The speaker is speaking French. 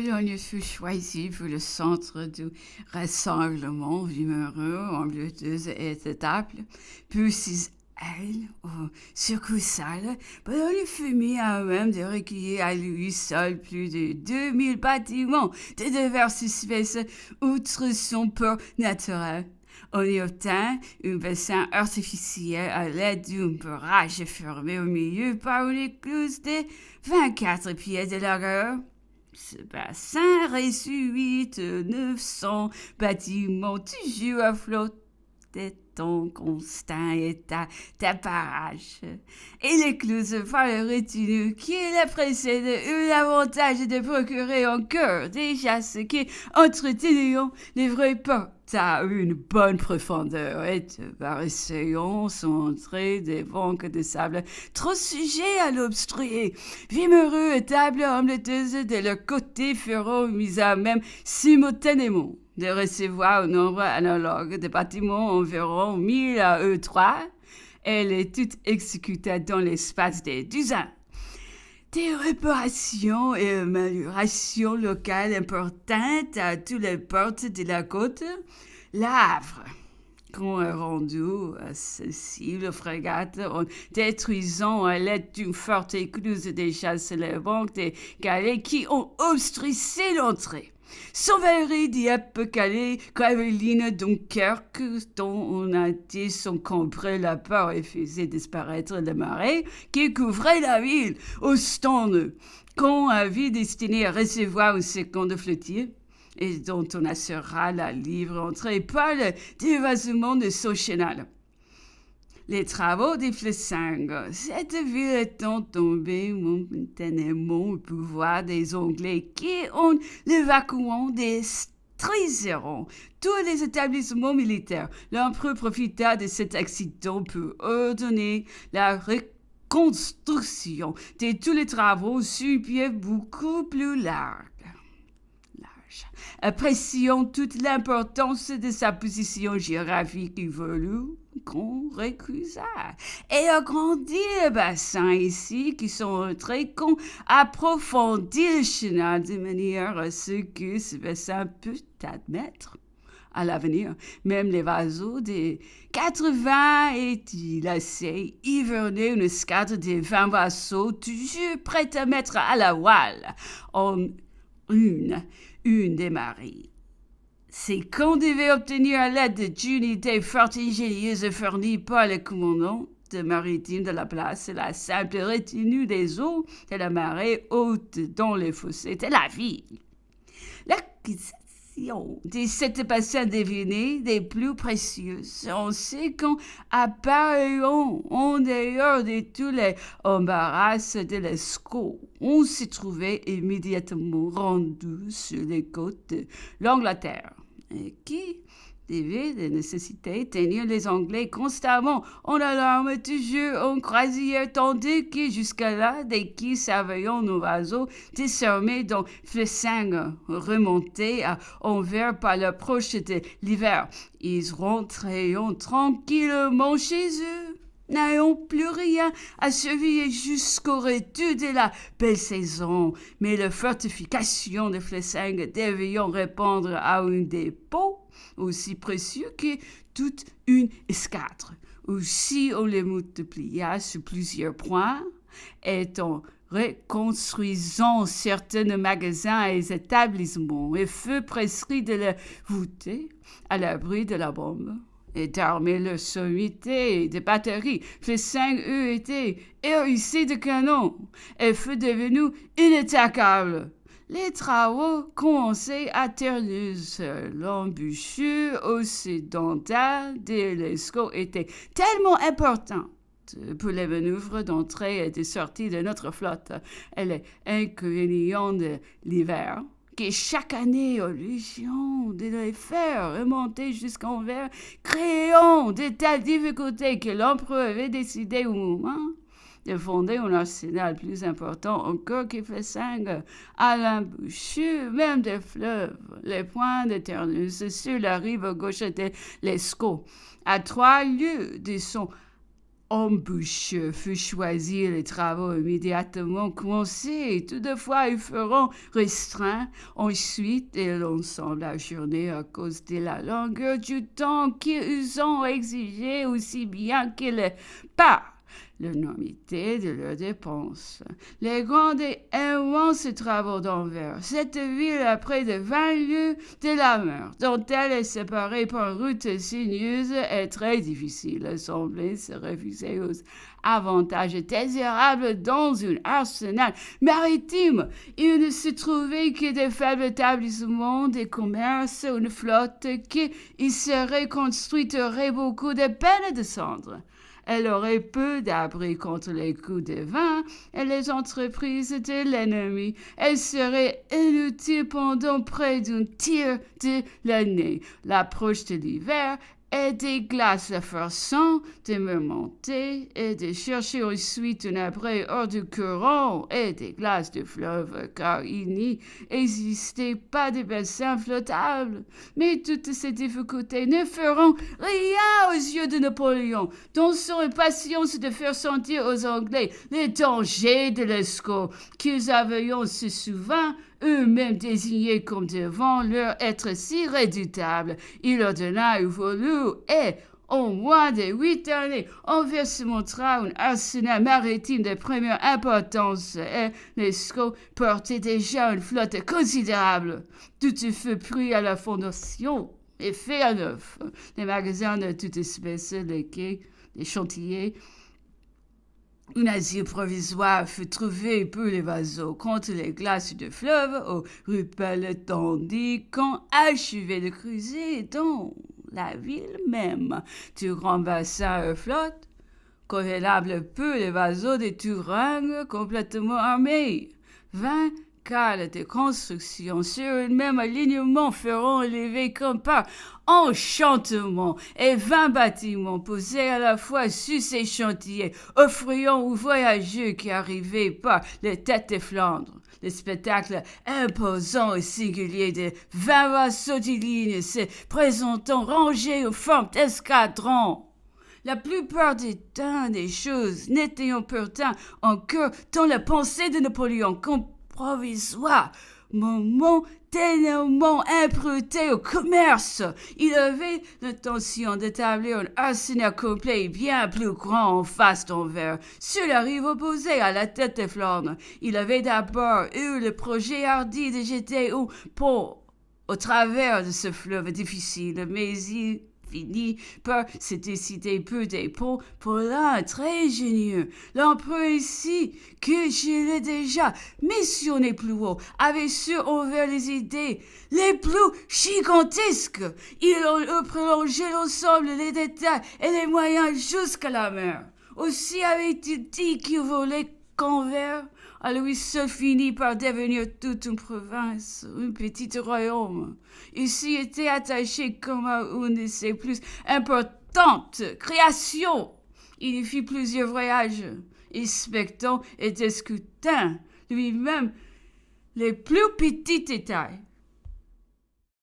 Bologne fut choisie pour le centre du rassemblement vimereux en deux étapes, puis six ailes au succursale. Bologne fut mis à même de recueillir à lui seul plus de 2000 bâtiments de diverses espèces outre son port naturel. On y obtint un bassin artificiel à l'aide d'un barrage fermé au milieu par une écluse de 24 pieds de largeur. Ce bassin reçut 900 bâtiments toujours à flot en constant état d'apparage. Et l'écluse par le retenue qui la précède eut l'avantage de procurer encore déjà ce qui entretenions les vrais portes à une bonne profondeur et par essayons sont entrés des banques de sable trop sujets à l'obstruer. Vimereux et table ombleteuses de leur côté feront mis à même simultanément de recevoir un nombre analogue de bâtiments environ 1000 à eux 3. Elle est toute exécutée dans l'espace des 10 ans. Des réparations et améliorations locales importantes à toutes les portes de la côte. L'Havre, qu'on a rendu accessible aux frégates en détruisant à l'aide d'une forte écluse des chasses les banques des galets qui ont obstrué l'entrée. Sauverie Dieppe, Calais, Gravelines, Dunkerque, dont on a dit s'encombrer la peur et faisait disparaître le marais qui couvrait la ville, Ostende, qu'on avait destiné à recevoir une seconde flottille et dont on assurera la libre entrée par le dévasement de son chenal. Les travaux de Flessingue, cette ville étant tombée momentanément au pouvoir des Anglais qui ont l'évacuation des triserons tous les établissements militaires. L'empereur profita de cet accident pour ordonner la reconstruction de tous les travaux sur un pied beaucoup plus large. Apprécions toute l'importance de sa position géographique évolue qu'on recusa et agrandit le bassin ici qui sont entrés qu'on approfondit le chenal de manière à ce que ce bassin peut admettre à l'avenir même les vaisseaux des 80 et dilacés hiverner une escadre de 20 vaisseaux toujours prêts à mettre à la voile en une des marées. C'est qu'on devait obtenir à l'aide d'une idée fort ingénieuse fournie par le commandant de maritime de la place la simple retenue des eaux de la marée haute dans les fossés de la ville. L'acquisition de cette bassin devenait des plus précieuses en ce qu'on appareillant en dehors de tous les embarras de l'Escaut. On s'y trouvait immédiatement rendu sur les côtes de l'Angleterre, qui devait de nécessité tenir les Anglais constamment en alarme, toujours en croisière, tandis que jusqu'à-là, dès qu'ils surveillaient nos vaisseaux, désormais dans Flessingue, remontés à Anvers par l'approche de l'hiver, ils rentraient tranquillement chez eux, n'ayant plus rien à surveiller jusqu'au retour de la belle saison. Mais la fortification de Flessingue devait répondre à un dépôt aussi précieux que toute une escadre. Aussi, on les multiplia sur plusieurs points, et en reconstruisant certains magasins et établissements, et fut prescrit de les voûter à l'abri de la bombe et d'armer leur sommité de batteries. Flessingue eût été hérissé de canons et fut devenu inattaquable. Les travaux commençaient à Terneuse. L'embouchure occidentale de l'Escaut était tellement importante pour les manœuvres d'entrée et de sortie de notre flotte et les inconvénients de l'hiver, que chaque année, illusion de les faire remonter jusqu'Anvers, créant de telles difficultés que l'empereur avait décidé au moment de fonder un arsenal plus important encore que Flessingue à l'embouchure même des fleuves, les points de Terneuse sur la rive gauche de l'Escaut, à 3 lieues de son embûcheux fut choisir les travaux immédiatement commencés. Toutefois, ils feront restreints ensuite et l'ensemble la journée à cause de la longueur du temps qu'ils ont exigé aussi bien que le pas l'énormité de leurs dépenses. Les grands et immenses travaux d'Anvers, cette ville à près de 20 lieues de la mer, dont elle est séparée par une route sinueuse, est très difficile. Semblait se refuser aux avantages désirables dans un arsenal maritime. Il ne se trouvait que de faibles établissements de commerce, une flotte qui y serait construite aurait beaucoup de peine à descendre. Elle aurait peu d'abri contre les coups de vent et les entreprises de l'ennemi. Elle serait inutile pendant près d'un tiers de l'année. L'approche de l'hiver et des glaces la forçant de me monter et de chercher ensuite un abri hors du courant et des glaces du fleuve, car il n'y existait pas de bassin flottable. Mais toutes ces difficultés ne feront rien aux yeux de Napoléon, dont son impatience de faire sentir aux Anglais les dangers de l'escorte qu'ils avaient si souvent eux-mêmes désignés comme devant leur être si redoutables. Il ordonna au volu et, en moins de 8 années, Anvers se montra un arsenal maritime de première importance et l'Escaut portait déjà une flotte considérable. Tout fut pris à la fondation et fait à neuf. Les magasins de toute espèce, les quais, les chantiers, un asile provisoire fut trouvé pour les vaseaux contre les glaces du fleuve aux Ruppel, tandis qu'on achevait de creuser dans la ville même du grand bassin flotte, convenable peu les vaseaux des Tourangues complètement armés. 20 cales de construction sur un même alignement feront lever comme par enchantement et 20 bâtiments posés à la fois sur ces chantiers, offrant aux voyageurs qui arrivaient par les têtes de Flandre le spectacle imposant et singulier de 20 vaisseaux de ligne se présentant rangés en forme d'escadron. La plupart du temps des choses n'étaient pourtant encore dans la pensée de Napoléon qu'un provisoire, momentanément imprêté au commerce. Il avait l'intention d'établir un arsenal complet bien plus grand en face d'Anvers, sur la rive opposée à la tête de Flandre. Il avait d'abord eu le projet hardi de jeter un pont au travers de ce fleuve difficile, mais il finit par se décider peu des ponts pour l'un très ingénieux. L'empereur ici, que je l'ai déjà missionné plus haut, avait su envers les idées les plus gigantesques. Il a prolongé l'ensemble, les détails et les moyens jusqu'à la mer. Aussi avait-il dit qu'il voulait qu'Anvers, à lui seul, finit par devenir toute une province, un petit royaume. Il s'y était attaché comme à une de ses plus importantes créations. Il y fit plusieurs voyages, inspectant et discutant lui-même les plus petits détails.